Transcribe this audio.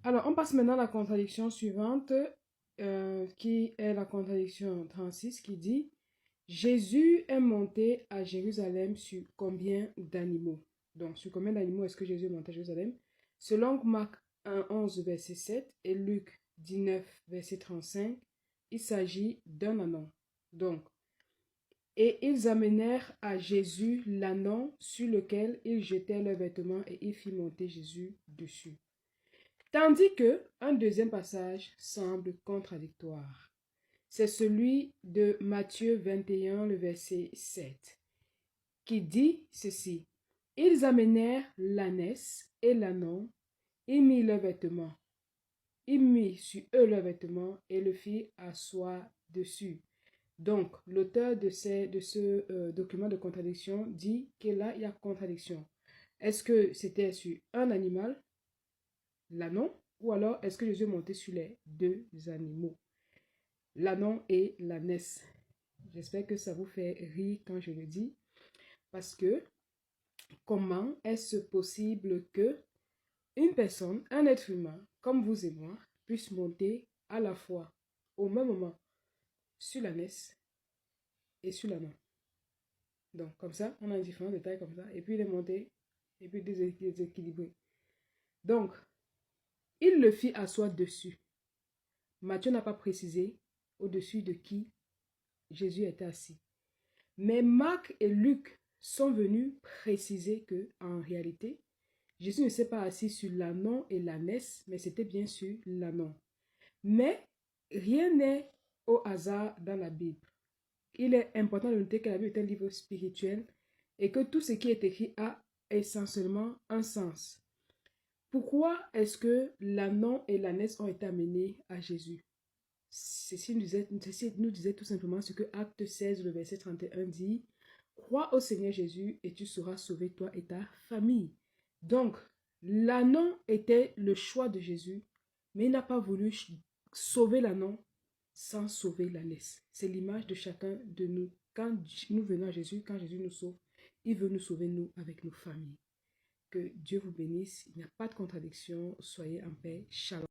Alors, on passe maintenant à la contradiction suivante, qui est la contradiction 36, qui dit: Jésus est monté à Jérusalem sur combien d'animaux? Donc, sur combien d'animaux est-ce que Jésus est monté à Jérusalem? Selon Marc 1, 11, verset 7 et Luc 19, verset 35, il s'agit d'un ânon. Donc, et ils amenèrent à Jésus l'ânon sur lequel ils jetaient leurs vêtements et il fit monter Jésus dessus. Tandis que un deuxième passage semble contradictoire. C'est celui de Matthieu 21, le verset 7, qui dit ceci: Ils amenèrent l'ânesse et l'ânon, ils mirent leurs vêtements, ils mirent sur eux leurs vêtements et le firent asseoir dessus. Donc, l'auteur de ce document de contradiction dit que là, il y a contradiction. Est-ce que c'était sur un animal, l'ânon, ou alors est-ce que Jésus est monté sur les deux animaux, l'ânon et l'ânesse? J'espère que ça vous fait rire quand je le dis, parce que comment est-ce possible que une personne, un être humain, comme vous et moi, puisse monter à la fois, au même moment, sur l'ânesse et sur l'ânon? Donc, comme ça, on a différents détails comme ça, et puis il est monté, et puis déséquilibré. Donc, il le fit asseoir dessus. Matthieu n'a pas précisé au-dessus de qui Jésus était assis. Mais Marc et Luc sont venus préciser que, en réalité, Jésus ne s'est pas assis sur l'ânon et l'ânesse, mais c'était bien sûr l'ânon. Mais rien n'est au hasard dans la Bible. Il est important de noter que la Bible est un livre spirituel et que tout ce qui est écrit a essentiellement un sens. Pourquoi est-ce que l'ânon et l'ânesse ont été amenés à Jésus? Ceci nous disait tout simplement ce que Acte 16, le verset 31 dit: Crois au Seigneur Jésus et tu seras sauvé, toi et ta famille. Donc, l'ânon était le choix de Jésus, mais il n'a pas voulu sauver l'ânon sans sauver l'ânesse. C'est l'image de chacun de nous. Quand nous venons à Jésus, quand Jésus nous sauve, il veut nous sauver, nous, avec nos familles. Que Dieu vous bénisse. Il n'y a pas de contradiction. Soyez en paix. Shalom.